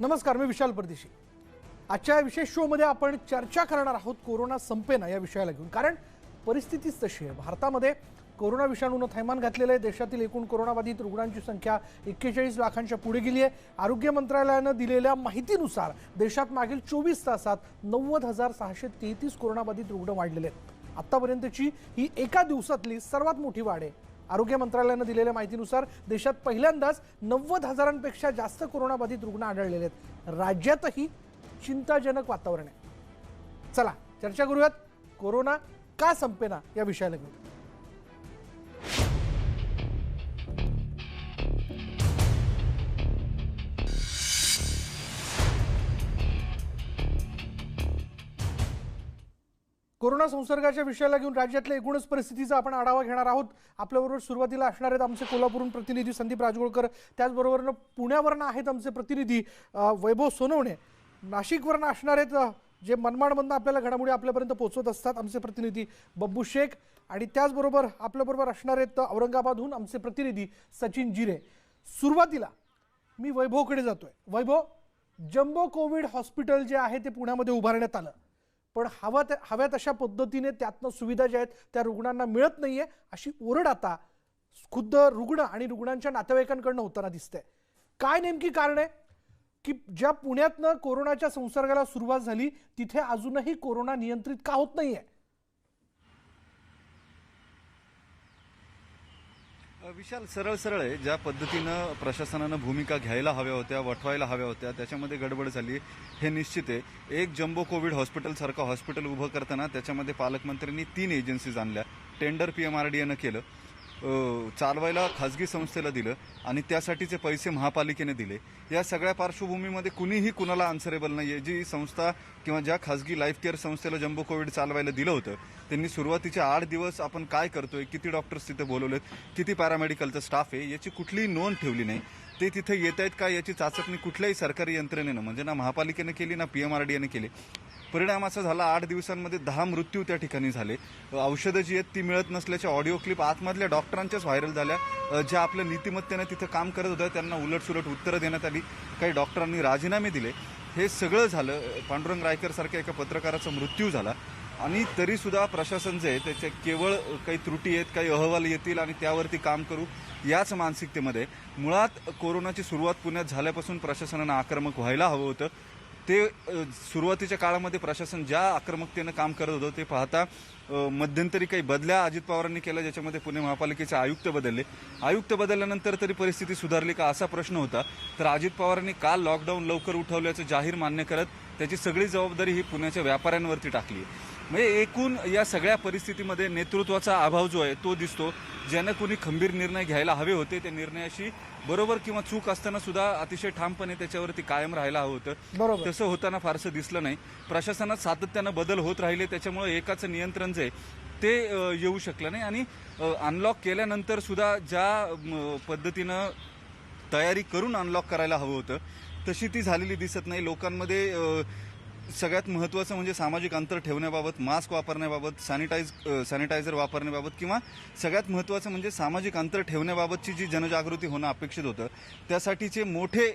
नमस्कार, मी विशाल परदेशी। आजच्या विशेष शो मध्ये आपण चर्चा करणार आहोत कोरोना संपेना या विषयाला घेऊन। कारण परिस्थितीच तशी आहे। भारतामध्ये कोरोना विषाणूने थैमान घातलेले आहे। देशातील एकूण कोरोनाबाधित रुग्णांची संख्या 41 लाखांच्या पुढे गेली आहे। आरोग्य मंत्रालयाने दिलेल्या माहितीनुसार देशात मागील 24 तासात 90,633 कोरोनाबाधित रुग्ण वाढलेले आहेत। आतापर्यंतची ही एका दिवसातली सर्वात मोठी वाढ आहे। आरोग्य मंत्रालयाने दिलेल्या माहितीनुसार देशात पहिल्यांदाच 90,000पेक्षा जास्त कोरोनाबाधित रुग्ण आढळलेले आहेत। राज्यातही चिंताजनक वातावरण आहे। चला चर्चा करूयात कोरोना का संपेना या विषयाला घेऊन। कोरोना संसर्गाच्या विषयाला घेऊन राज्यातल्या एकूणच परिस्थितीचा आपण आढावा घेणार आहोत। आपल्याबरोबर सुरुवातीला असणार आहेत आमचे कोल्हापूरहून प्रतिनिधी संदीप राजगोळकर, त्याचबरोबर पुण्यावरून आहेत आमचे प्रतिनिधी वैभव सोनवणे, नाशिकवरून असणार आहेत जे मनमाडमधून आपल्याला घडामोडी आपल्यापर्यंत पोहोचवत असतात आमचे प्रतिनिधी बब्बू शेख, आणि त्याचबरोबर आपल्याबरोबर असणार आहेत औरंगाबादहून आमचे प्रतिनिधी सचिन जिरे। सुरुवातीला मी वैभवकडे जातोय। वैभव, जम्बो कोविड हॉस्पिटल जे आहे ते पुण्यामध्ये उभारण्यात आलं, पण हव्या तशा पद्धतीने त्यातनं सुविधा ज्या आहेत त्या रुग्णांना मिळत नाहीये अशी ओरड आता खुद्द रुग्ण आणि रुग्णांच्या नातेवाईकांकडून होताना दिसते। काय नेमकी कारण आहे की ज्या पुण्यातनं कोरोनाच्या संसर्गाला सुरुवात झाली तिथे अजूनही कोरोना नियंत्रित का होत नाहीये? विशाल, सरळ सरळ आहे। ज्या पद्धतीनं प्रशासनानं भूमिका घ्यायला हव्या होत्या, वठवायला हव्या होत्या, त्याच्यामध्ये गडबड झाली हे निश्चित आहे। एक जम्बो कोविड हॉस्पिटल सारखं हॉस्पिटल उभं करताना त्याच्यामध्ये पालकमंत्र्यांनी 3 एजन्सीज आणल्या। टेंडर PMRDAनं केलं, चालवायला खाजगी संस्थेला दिलं आणि त्यासाठीचे पैसे महापालिकेने दिले। या सगळ्या पार्श्वभूमीमध्ये कुणीही कुणाला आन्सरेबल नाहीये। जी संस्था किंवा ज्या खाजगी लाईफ केअर संस्थेला जम्बो कोविड चालवायला दिलं होतं त्यांनी सुरुवातीचे 8 दिवस आपण काय करतोय, किती डॉक्टर्स तिथे बोलवलेत, किती पॅरामेडिकलचा स्टाफ आहे याची कुठलीही नोंद ठेवली नाही। ते तिथे येत आहेत का याची चाचपणी कुठल्याही सरकारी यंत्रणेनं म्हणजे ना महापालिकेने केली ना PMRDAने केली। परिणाम असा झाला 8 दिवसांमध्ये 10 मृत्यू त्या ठिकाणी झाले। औषधं जी आहेत ती मिळत नसल्याच्या ऑडिओ क्लिप आतमधल्या डॉक्टरांच्याच व्हायरल झाल्या। ज्या आपल्या नीतिमत्तेने तिथं काम करत होत्या त्यांना उलटसुलट उत्तरं देण्यात आली, काही डॉक्टरांनी राजीनामे दिले। हे सगळं झालं। पांडुरंग रायकर सारख्या एका पत्रकाराचा मृत्यू झाला आणि तरीसुद्धा प्रशासन जे आहे त्याचे केवळ काही त्रुटी आहेत, काही अहवाल येतील आणि त्यावरती काम करू याच मानसिकतेमध्ये। मुळात कोरोनाची सुरुवात पुण्यात झाल्यापासून प्रशासनानं आक्रमक व्हायला हवं होतं। ते सुरुवातीच्या काळामध्ये प्रशासन ज्या आक्रमकतेनं काम करत होतं ते पाहता मध्यंतरी काही बदल्या अजित पवारांनी केल्या, ज्याच्यामध्ये पुणे महापालिकेचे आयुक्त बदलले। आयुक्त बदलल्यानंतर तरी परिस्थिती सुधारली का असा प्रश्न होता, तर अजित पवारांनी काल लॉकडाऊन लवकर उठवल्याचं जाहीर मान्य करत त्याची सगळी जबाबदारी ही पुण्याच्या व्यापाऱ्यांवरती टाकली। म्हणजे एकूण या सगळ्या परिस्थितीमध्ये नेतृत्वाचा अभाव जो आहे तो दिसतो। ज्यानं कोणी खंबीर निर्णय घ्यायला हवे होते त्या निर्णयाशी बरोबर किंवा चूक असताना सुद्धा अतिशय ठामपणे त्याच्यावरती कायम राहायला हवं होतं। तसं होताना फारसं दिसलं नाही। प्रशासनात सातत्यानं बदल होत राहिले, त्याच्यामुळे एकाचं नियंत्रण जे ते येऊ शकलं नाही। आणि अनलॉक केल्यानंतर सुद्धा ज्या पद्धतीनं तयारी करून अनलॉक करायला हवं होतं तशी ती झालेली दिसत नाही। लोकांमध्ये सगळ्यात महत्त्वाचं म्हणजे सामाजिक अंतर ठेवण्याबाबत, मास्क वापरण्याबाबत, सॅनिटायझर वापरण्याबाबत किंवा सगळ्यात महत्त्वाचं म्हणजे सामाजिक अंतर ठेवण्याबाबतची जी जनजागृती होणं अपेक्षित होतं त्यासाठीचे मोठे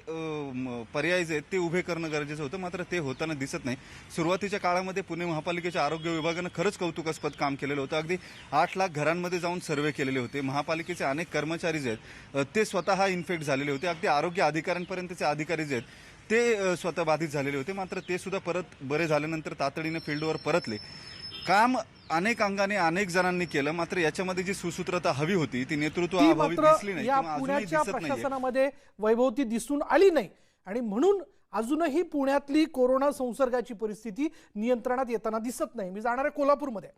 पर्याय जे आहेत ते उभे करणं गरजेचं होतं, मात्र ते होताना दिसत नाही। सुरुवातीच्या काळामध्ये पुणे महापालिकेच्या आरोग्य विभागानं खरंच कौतुकास्पद काम केलेलं होतं। अगदी 8 लाख घरांमध्ये जाऊन सर्वे केलेले होते। महापालिकेचे अनेक कर्मचारी जे आहेत ते स्वतः इन्फेक्ट झालेले होते। अगदी आरोग्य अधिकाऱ्यांपर्यंतचे अधिकारी जे आहेत ते स्वतः बाधित झालेले होते, मात्र ते सुद्धा परत बरे झाल्यानंतर तातडीने फील्डवर परतले। काम अनेक अंगाने अनेक जणांनी केलं, मात्र याच्यामध्ये जी सुसूत्रता हवी होती ती नेतृत्वाअभावी दिसली नाही किंवा अजूनही दिसत नाही। प्रशासनामध्ये वैभवती दिसून आली नाही आणि म्हणून अजूनही पुण्यातली कोरोना संसर्गाची परिस्थिती नियंत्रणात येताना दिसत नाही। मी जाणार आहे कोल्हापूरमध्ये।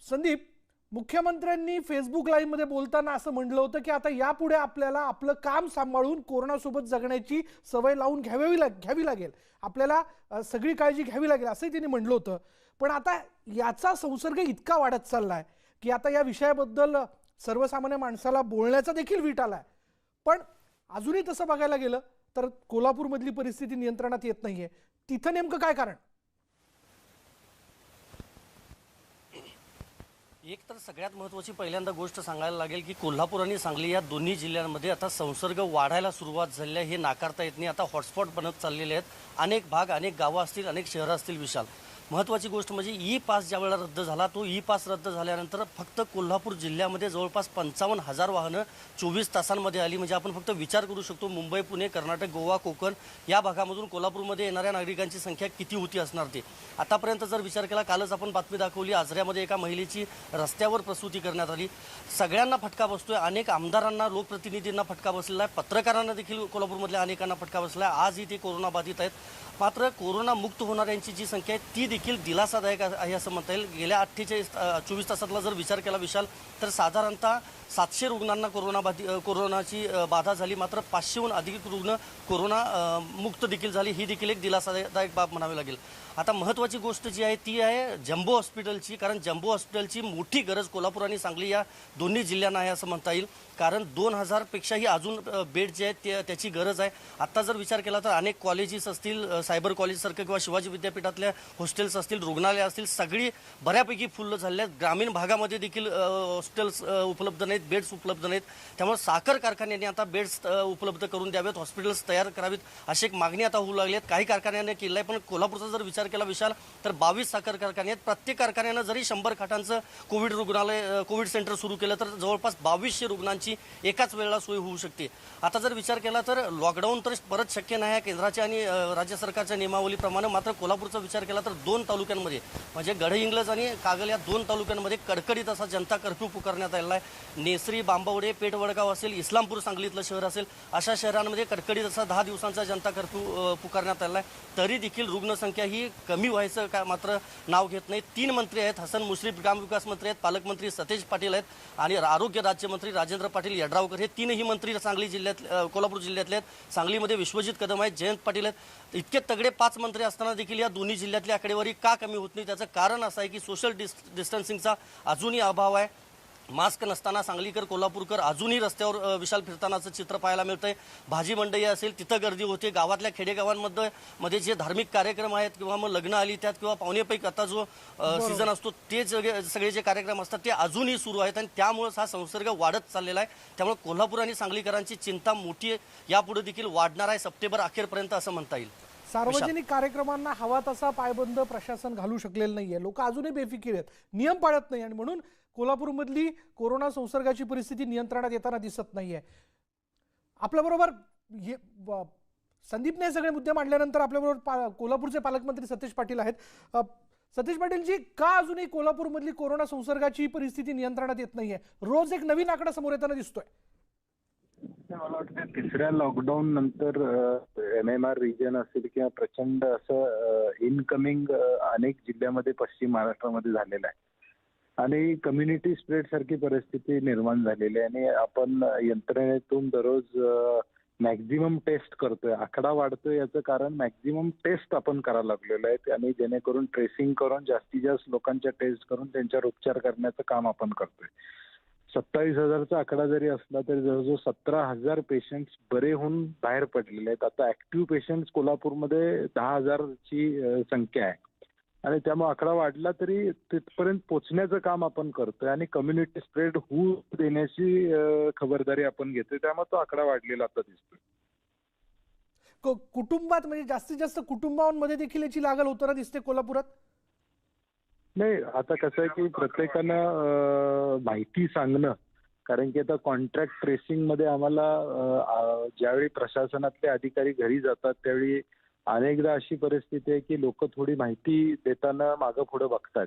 संदीप, मुख्यमंत्र्यांनी फेसबुक लाईव्ह मध्ये बोलताना असं म्हटलं होतं की आता यापुढे आपल्याला आपलं काम सांभाळून कोरोनासोबत जगण्याची सवय लावून घ्यावी लागेल, आपल्याला सगळी काळजी घ्यावी लागेल असंही त्यांनी म्हटलं होतं। पण आता याचा संसर्ग इतका वाढत चाललाय की आता या विषयाबद्दल सर्वसामान्य माणसाला बोलण्याचा देखील वीट आलाय। पण अजूनही तसं बघायला गेलं तर कोल्हापूरमधली परिस्थिती नियंत्रणात येत नाहीये, तिथं नेमकं काय कारण? एक तर सगळ्यात महत्त्वाची पहिल्यांदा गोष्ट सांगायला लागेल की कोल्हापूर आणि सांगली या दोन्ही जिल्ह्यांमध्ये आता संसर्ग वाढायला सुरुवात झाली आहे, हे नाकारता येत नाही. आता हॉटस्पॉट बनत चाललेले आहेत. अनेक भाग, अनेक गावं असतील, अनेक शहरं असतील. विशाल, महत्त्वाची गोष्ट म्हणजे ई पास ज्या वेळेला रद्द झाला, तो ई पास रद्द झाल्यानंतर फक्त कोल्हापूर जिल्ह्यामध्ये जवळपास 55,000 वाहनं 24 तासांमध्ये आली. म्हणजे आपण फक्त विचार करू शकतो मुंबई, पुणे, कर्नाटक, गोवा, कोकण या भागामधून कोल्हापूरमध्ये येणाऱ्या नागरिकांची संख्या किती होती असणार ते. आतापर्यंत जर विचार केला, कालच आपण बातमी दाखवली, आजऱ्यामध्ये एका महिलेची रस्त्यावर प्रसूती करण्यात आली. सगळ्यांना फटका बसतोय. अनेक आमदारांना, लोकप्रतिनिधींना फटका बसलेला आहे. पत्रकारांना देखील कोल्हापूरमधल्या अनेकांना फटका बसला आहे. आजही ते कोरोनाबाधित आहेत. मात्र कोरोना मुक्त होणाऱ्यांची जी संख्या आहे ती देखील दिलासादायक आहे असं म्हणता येईल. गेल्या 24 तासातला जर विचार केला विशाल, तर साधारणतः 700 रुग्णांना कोरोनाची बाधा झाली. मात्र 500हून अधिक रुग्ण कोरोना मुक्त देखील झाली. ही देखील एक दिलासादायक बाब म्हणावी लागेल. आता महत्त्वाची गोष्ट जी आहे ती आहे जम्बो हॉस्पिटलची, कारण जम्बो हॉस्पिटलची मोठी गरज कोल्हापूर आणि सांगली या दोन्ही जिल्ह्यांना आहे असं म्हणता येईल. कारण 2000पेक्षाही अजून बेड जे आहेत त्याची गरज आहे. आत्ता जर विचार केला तर अनेक कॉलेजेस असतील, सायबर कॉलेजसारखं किंवा शिवाजी विद्यापीठातल्या हॉस्टेल्स असतील, रुग्णालय असतील, सगळी बऱ्यापैकी फुल्ल झालेली आहेत. ग्रामीण भागामध्ये देखील हॉस्टेल्स उपलब्ध नाहीत, बेड्स उपलब्ध नाहीत. त्यामुळे साखर कारखान्यांनी आता बेड्स उपलब्ध करून द्यावेत, हॉस्पिटल्स तयार करावीत, अशी एक मागणी आता होऊ लागली आहे. काही कारखान्यांनी केलं आहे, पण कोल्हापूरचा जर विचार केला विशाल, तर 22 साखर कारखाने आहेत. प्रत्येक कारखान्यानं जरी 100 खाटांचं कोविड सेंटर सुरू केलं तर जवळपास 2200 रुग्णांची एकाच वेळेला सोय होऊ शकते. आता जर विचार केला तर लॉकडाऊन तर परत शक्य नाही आहे केंद्राच्या आणि राज्य सरकारच्या नियमावलीप्रमाणे. मात्र कोल्हापूरचा विचार केला तर 2 तालुक्यांमध्ये म्हणजे गडहिंग्लज आणि कागल या 2 तालुक्यांमध्ये कडकडीत असा जनता कर्फ्यू पुकारण्यात आलेला आहे. नेसरी, बांबवडे, पेठ, वडगाव असेल, इस्लामपूर सांगलीतलं शहर असेल, अशा शहरांमध्ये कडकडीत असा 10 दिवसांचा जनता कर्फ्यू पुकारण्यात आलेला आहे. तरी देखील रुग्णसंख्या ही कमी व्हायचं काय मात्र नाव घेत नाही. 3 मंत्री आहेत. हसन मुश्रीफ ग्रामविकास मंत्री आहेत, पालकमंत्री सतेज पाटील आहेत आणि आरोग्य राज्यमंत्री राजेंद्र पाटील यड्रावकर. हे 3ही मंत्री सांगली जिल्ह्यात कोल्हापूर जिल्ह्यातले आहेत. सांगलीमध्ये विश्वजित कदम आहेत, जयंत पाटील आहेत. इतके तगडे 5 मंत्री असताना देखील या दोन्ही जिल्ह्यातली आकडेवारी का कमी होत नाही? त्याचं कारण असं आहे की सोशल डिस्टन्सिंगचा अजूनही अभाव आहे. मास्क नसताना सांगलीकर, कोल्हापूरकर अजूनही रस्त्यावर विशाल फिरतानाचं चित्र पाहायला मिळतंय. भाजी मंडई असेल तिथं गर्दी होते. गावातल्या खेडेगावांमध्ये जे धार्मिक कार्यक्रम आहेत किंवा मग लग्न आली त्यात किंवा पाहुणेपैकी आता जो सीझन असतो ते सगळे जे कार्यक्रम असतात ते अजूनही सुरू आहेत आणि त्यामुळेच हा संसर्ग वाढत चाललेला आहे. त्यामुळे कोल्हापूर आणि सांगलीकरांची चिंता मोठी आहे. यापुढे देखील वाढणार आहे सप्टेंबर अखेरपर्यंत असं म्हणता येईल. सार्वजनिक कार्यक्रमांना हवा तसा पायबंद प्रशासन घालू शकलेलं नाहीये. लोक अजूनही बेफिकीर आहेत, नियम पाळत नाही आणि म्हणून कोल्हापूरमधली कोरोना संसर्गाची परिस्थिती नियंत्रणात येताना दिसत नाहीये. आपल्याबरोबर संदीपने सगळे मुद्दे मांडल्यानंतर आपल्याबरोबर कोल्हापूरचे पालकमंत्री सतेज पाटील आहेत. सतेज पाटीलजी, का अजूनही कोल्हापूरमधली कोरोना संसर्गाची परिस्थिती नियंत्रणात येत नाहीये? रोज एक नवीन आकडा समोर येताना दिसतोय. मला वाटतं 3ऱ्या लॉकडाऊन नंतर MMR रिजन असेल किंवा प्रचंड असं इनकमिंग अनेक जिल्ह्यामध्ये पश्चिम महाराष्ट्रामध्ये झालेलं आहे आणि कम्युनिटी स्प्रेड सारखी परिस्थिती निर्माण झालेली आहे आणि आपण यंत्रणेतून दररोज मॅक्झिमम टेस्ट करतोय. आकडा वाढतोय याचं कारण मॅक्झिमम टेस्ट आपण करायला लागलेलो आहे आणि जेणेकरून ट्रेसिंग करून जास्तीत जास्त लोकांच्या टेस्ट करून त्यांच्यावर उपचार करण्याचं काम आपण करतोय. 27,000चा आकडा जरी असला तरी जवळजवळ 17,000 पेशंट्स बरे होऊन बाहेर पडलेले आहेत. आता ऍक्टिव्ह पेशंट्स कोल्हापूरमध्ये 10,000ची संख्या आहे आणि त्यामुळे आकडा वाढला तरी तिथपर्यंत पोहोचण्याचं काम आपण करतोय आणि कम्युनिटी स्प्रेड होऊ देण्याची खबरदारी आपण घेतोय. त्यामुळे तो आकडा वाढलेला आता दिसतोय. कुटुंबात म्हणजे जास्तीत जास्त कुटुंबांमध्ये देखील याची लागण होताना दिसते कोल्हापुरात. नाही, आता कसं आहे की प्रत्येकानं माहिती सांगणं, कारण की आता कॉन्ट्रॅक्ट ट्रेसिंग मध्ये आम्हाला ज्यावेळी प्रशासनातले अधिकारी घरी जातात त्यावेळी अनेकदा अशी परिस्थिती आहे की लोक थोडी माहिती देताना मागं पुढे बघतात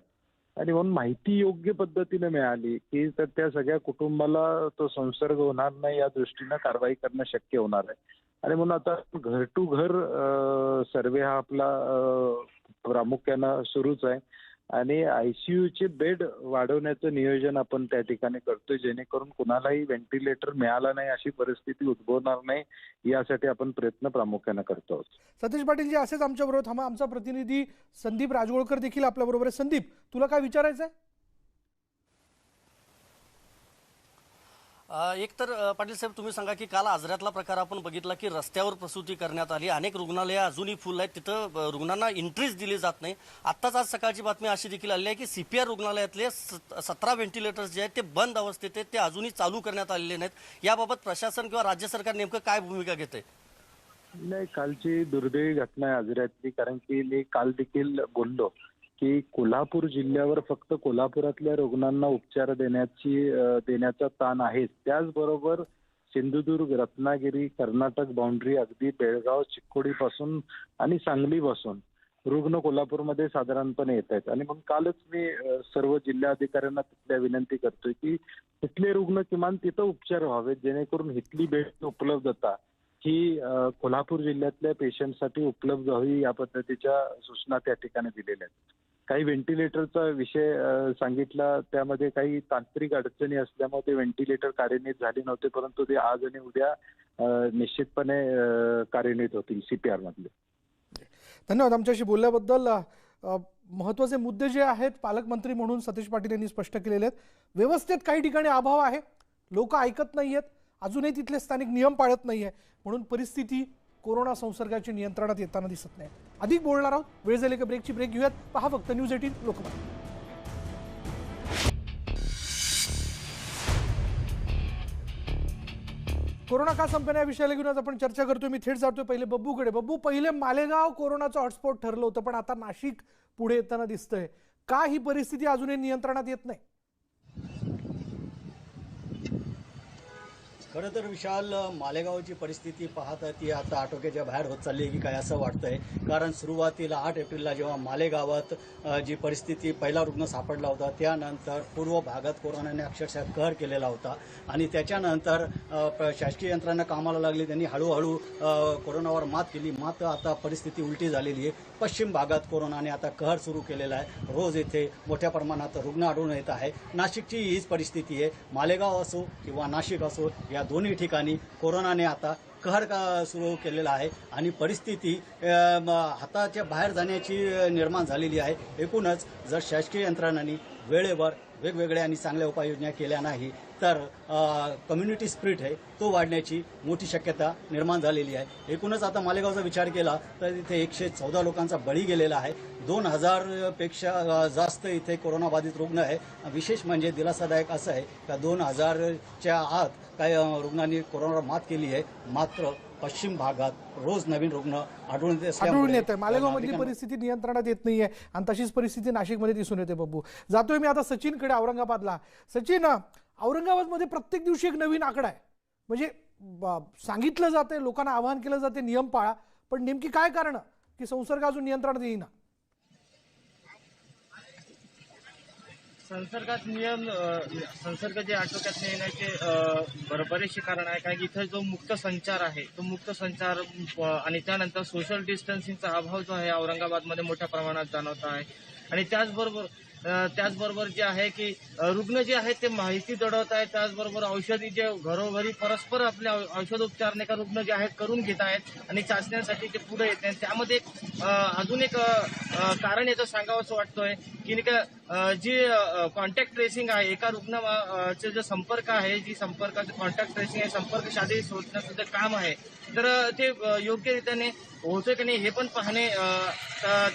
आणि म्हणून माहिती योग्य पद्धतीने मिळाली की तर त्या सगळ्या कुटुंबाला तो संसर्ग होणार नाही या दृष्टीनं कारवाई करणं शक्य होणार आहे. आणि म्हणून आता घर टू घर सर्वे हा आपला प्रामुख्यानं सुरूच आहे आणि ICUचे बेड वाढवण्याचं नियोजन आपण त्या ठिकाणी करतोय जेणेकरून कुणालाही व्हेंटिलेटर मिळाला नाही अशी परिस्थिती उद्भवणार नाही यासाठी आपण प्रयत्न प्रामुख्याने करतो आहोत. सतेज पाटीलजी, असेच आमच्याबरोबर थांबा. आमचा प्रतिनिधी संदीप राजगोळकर देखील आपल्याबरोबर आहे. संदीप, तुला काय विचारायचं आहे? एक तर पाटील साहेब तुम्ही सांगा की काल आजऱ्यातला प्रकार आपण बघितला की रस्त्यावर प्रसूती करण्यात आली. अनेक रुग्णालये अजूनही फुल आहेत, तिथं रुग्णांना एंट्रीज दिली जात नाही. आत्ताच आज सकाळची बातमी अशी देखील आली आहे की CPR रुग्णालयातले 17 व्हेंटिलेटर्स जे आहेत ते बंद अवस्थेत आहेत, ते अजूनही चालू करण्यात आलेले नाहीत. याबाबत प्रशासन किंवा राज्य सरकार नेमकं काय भूमिका घेते? नाही, कालची दुर्दैवी घटना आहे आजऱ्यातली, कारण की मी काल देखील बोललो की कोल्हापूर जिल्ह्यावर फक्त कोल्हापुरातल्या रुग्णांना उपचार देण्याचा ताण आहे. त्याचबरोबर सिंधुदुर्ग, रत्नागिरी, कर्नाटक बाउंड्री, अगदी बेळगाव, चिक्कोडी पासून आणि सांगली पासून रुग्ण कोल्हापूरमध्ये साधारणपणे येत आहेत. आणि मग कालच मी सर्व जिल्हाधिकाऱ्यांना तिथल्या विनंती करतोय की तिथले रुग्ण किमान तिथं उपचार व्हावेत, जेणेकरून इथली बेड उपलब्धता ही कोल्हापूर जिल्ह्यातल्या पेशंटसाठी उपलब्ध व्हावी, या पद्धतीच्या सूचना त्या ठिकाणी दिलेल्या आहेत. काही व्हेंटिलेटरचा विषय सांगितला, त्यामध्ये काही तांत्रिक अडचणी असल्यामुळे ते व्हेंटिलेटर कार्यान्वित झाले नव्हते, परंतु ते आज आणि उद्या निश्चितपणे कार्यान्वित होतील CPR मधले. धन्यवाद आमच्याशी बोलल्याबद्दल. महत्त्वाचे मुद्दे जे आहेत पालकमंत्री म्हणून सतीश पाटील यांनी स्पष्ट केलेले आहेत. व्यवस्थेत काही ठिकाणी अभाव आहे, लोक ऐकत नाहीयेत, अजूनही तिथले स्थानिक नियम पाळत नाहीये, म्हणून परिस्थिती कोरोना संसर्गाच्या नियंत्रणात येताना दिसत नाही. अधिक बोलणार आहोत, वेळ झाली का ब्रेकची ब्रेक घेऊयात. पहा फक्त न्यूज 18 लोकमत. कोरोना का संपण्या या विषयाला घेऊन आज आपण चर्चा करतोय. मी थेट जातोय पहिले बब्बूकडे. बब्बू, पहिले मालेगाव कोरोनाचं हॉटस्पॉट ठरलं होतं, पण आता नाशिक पुढे येताना दिसतंय. का ही परिस्थिती अजूनही नियंत्रणात येत नाही? खरं तर विशाल, मालेगावची परिस्थिती पाहता ती आता आटोक्याच्या बाहेर होत चालली आहे की काय असं वाटतंय. कारण सुरुवातीला 8 एप्रिलला जेव्हा मालेगावात जी परिस्थिती पहिला रुग्ण सापडला होता, त्यानंतर पूर्व भागात कोरोनाने अक्षरशः कहर केलेला होता आणि त्याच्यानंतर शासकीय यंत्रणा कामाला लागली, त्यांनी हळूहळू कोरोनावर मात केली. मात्र आता परिस्थिती उलटी झालेली आहे. पश्चिम भागात कोरोनाने आता कहर सुरू केलेला आहे. रोज येथे मोठ्या प्रमाणात रुग्ण आढळून येत आहे. नाशिकची हीच परिस्थिती आहे. मालेगाव असो किंवा नाशिक असो, या दोन्ही ठिकाणी कोरोनाने आता कहर सुरू केलेला आहे आणि परिस्थिती हाताच्या बाहेर जाण्याची निर्माण झालेली आहे. एकूणच जर शासकीय यंत्रणांनी वेळेवर वेगवेगळ्या आणि चांगल्या उपाययोजना केल्या नाही तर कम्युनिटी स्पिरिट आहे तो वाढण्याची मोठी शक्यता निर्माण झालेली आहे. एकूणच आता मालेगावचा विचार केला तर इथे 114 लोकांचा बळी गेलेला आहे. 2000 पेक्षा जास्त इथे कोरोनाबाधित रुग्ण आहे. विशेष म्हणजे दिलासादायक असं आहे का 2000च्या आत काही रुग्णांनी कोरोनावर मात केली आहे. मात्र पश्चिम भागात रोज नवीन रुग्ण आढळून येत आहे. मालेगाव मधली परिस्थिती नियंत्रणात येत नाहीये आणि तशीच परिस्थिती नाशिकमध्ये दिसून येते. बब्बू, जातोय मी आता सचिनकडे, औरंगाबादला. सचिन, औरंगाबादमध्ये प्रत्येक दिवशी एक नवीन आकडा आहे. म्हणजे सांगितलं जाते, लोकांना आवाहन केलं जाते नियम पाळा, पण नेमकी काय कारण की संसर्ग अजून नियंत्रणात येईना? संसर्ग जे आटोक्यात येण्याचे बरेचसे कारण आहे. कारण की इथं जो मुक्त संचार आहे तो मुक्त संचार आणि त्यानंतर सोशल डिस्टन्सिंगचा अभाव जो आहे औरंगाबादमध्ये मोठ्या प्रमाणात जाणवत आहे. आणि त्याचबरोबर जे आहे की रुग्ण जे आहेत ते माहिती दडवत आहेत. त्याचबरोबर औषधी जे घरोघरी परस्पर आपले औषधोपचार नाही का रुग्ण जे आहेत करून घेत आहेत आणि चाचण्यांसाठी ते पुढे येत आहेत. त्यामध्ये अजून एक कारण याचं सांगावं असं वाटतोय की नाही का जी कॉन्टॅक्ट ट्रेसिंग आहे, एका रुग्णाचे जो संपर्क आहे, जी संपर्काचं कॉन्टॅक्ट ट्रेसिंग आहे, संपर्क साधे शोधण्याचं जे काम आहे, तर ते योग्यरीत्याने होतोय की नाही हे पण पाहणे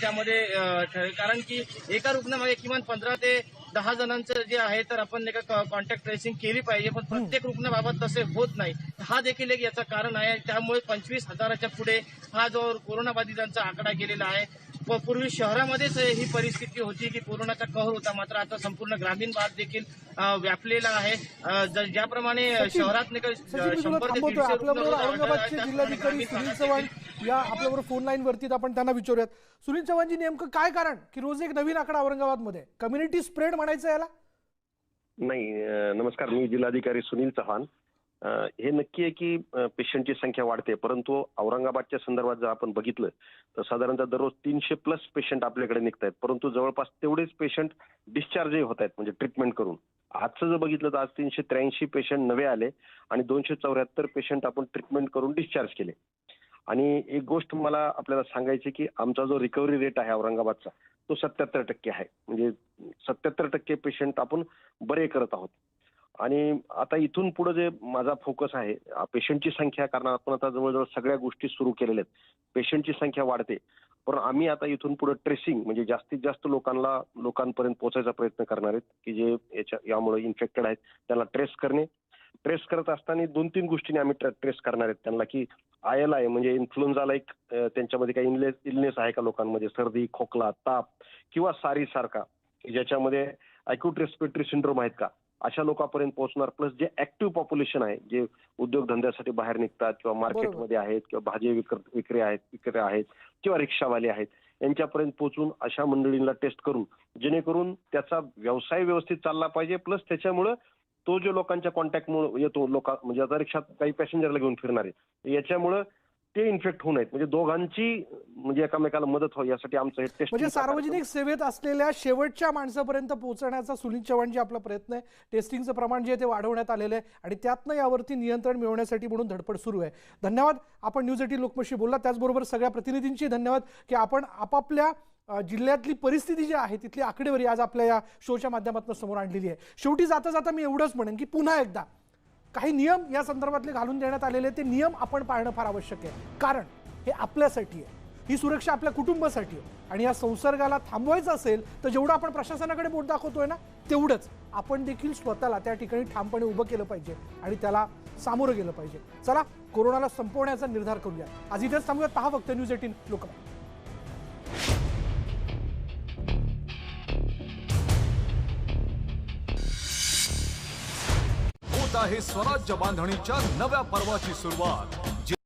त्यामध्ये ठरेल. कारण की एका रुग्णामागे किमान 15 ते 10 जणांचं जे आहे तर आपण कॉन्टॅक्ट ट्रेसिंग केली पाहिजे, पण प्रत्येक रुग्णाबाबत तसे होत नाही. हा देखील एक याचं कारण आहे. त्यामुळे 25,000च्या पुढे हा जो कोरोनाबाधितांचा आकडा गेलेला आहे. पूर्वी शहरामध्येच ही परिस्थिती होती की कोरोनाचा कहर होता, मात्र आता संपूर्ण ग्रामीण भाग देखील व्यापलेला आहे. ज्याप्रमाणे शहरात औरंगाबादचे जिल्हाधिकारी सुनील चव्हाण या आपल्याबरोबर फोन लाईन वरती आपण त्यांना विचारूयात. सुनील चव्हाणजी, नेमकं काय कारण की रोज एक नवीन आकडा औरंगाबादमध्ये? कम्युनिटी स्प्रेड म्हणायचं याला? नाही, नमस्कार, मी जिल्हाधिकारी सुनील चव्हाण. हे नक्की आहे की पेशंटची संख्या वाढते, परंतु औरंगाबादच्या संदर्भात जर आपण बघितलं तर साधारणतः दररोज 300+ पेशंट आपल्याकडे निघत आहेत, परंतु जवळपास तेवढेच पेशंट डिस्चार्जही होत आहेत, म्हणजे ट्रीटमेंट करून. आजचं जर बघितलं तर आज 383 पेशंट नवे आले आणि 274 पेशंट आपण ट्रीटमेंट करून डिस्चार्ज केले. आणि एक गोष्ट मला आपल्याला सांगायची की आमचा जो रिकव्हरी रेट आहे औरंगाबादचा तो 77% आहे. म्हणजे 77% पेशंट आपण बरे करत आहोत. आणि आता इथून पुढे जे माझा फोकस आहे पेशंटची संख्या, कारण आपण आता जवळजवळ सगळ्या गोष्टी सुरू केलेल्या आहेत. पेशंटची संख्या वाढते, पण आम्ही आता इथून पुढे ट्रेसिंग म्हणजे जास्तीत जास्त लोकांपर्यंत पोहोचायचा प्रयत्न करणार आहेत की जे यामुळे इन्फेक्टेड आहेत त्यांना ट्रेस करत असताना 2-3 गोष्टींनी आम्ही ट्रेस करणार आहेत त्यांना, की ILI म्हणजे इन्फ्लुएन्झा लाईक त्यांच्यामध्ये काही इलनेस आहे का लोकांमध्ये, सर्दी, खोकला, ताप किंवा सारी सारखा, की ज्याच्यामध्ये अॅक्यूट रेस्पिरेटरी सिंड्रोम आहेत का, अशा लोकांपर्यंत पोहोचणार. प्लस जे ऍक्टिव्ह पॉप्युलेशन आहे, जे उद्योगधंद्यासाठी बाहेर निघतात किंवा मार्केटमध्ये आहेत किंवा भाजी विक्री आहेत किंवा रिक्षावाले आहेत, यांच्यापर्यंत पोहोचून अशा मंडळींना टेस्ट करून जेणेकरून त्याचा व्यवसाय व्यवस्थित चालला पाहिजे. प्लस त्याच्यामुळं तो जो लोकांच्या कॉन्टॅक्टमुळे येतो, म्हणजे आता रिक्षात काही पॅसेंजरला घेऊन फिरणार आहे, याच्यामुळं ते इन्फेक्ट होऊ नयेत, म्हणजे दोघांची म्हणजे एकमेकाला मदत व्हावी यासाठी आमचं हे टेस्ट. म्हणजे सार्वजनिक सेवेत असलेल्या शेवटच्या माणसापर्यंत पोहोचण्याचा सुनील चव्हाणजी आपला प्रयत्न आहे. टेस्टिंगचं प्रमाण जे आहे ते वाढवण्यात आलेलं आहे आणि त्यातनं यावरती नियंत्रण मिळवण्यासाठी म्हणून धडपड सुरू आहे. धन्यवाद, आपण न्यूज 18 लोकमतशी बोलला. त्याचबरोबर सगळ्या प्रतिनिधींची धन्यवाद की आपण आपापल्या जिल्ह्यातली परिस्थिती जी आहे तिथली आकडेवारी आज आपल्या या शोच्या माध्यमातून समोर आणलेली आहे. शेवटी जाता जाता मी एवढंच म्हणेन की पुन्हा एकदा काही नियम या संदर्भातले घालून देण्यात आलेले, ते नियम आपण पाळणं फार आवश्यक आहे. कारण हे आपल्यासाठी आहे, ही सुरक्षा आपल्या कुटुंबासाठी आहे आणि या संसर्गाला थांबवायचं असेल तर जेवढं आपण प्रशासनाकडे बोट दाखवतोय ना, तेवढंच आपण देखील स्वतःला त्या ठिकाणी ठामपणे उभं केलं पाहिजे आणि त्याला सामोरं गेलं पाहिजे. चला, कोरोनाला संपवण्याचा निर्धार करूया. आज इथेच थांबूयात. पहा फक्त न्यूज 18 लोकमत. होत आहे स्वराज्य बांधणीच्या नव्या पर्वाची सुरुवात.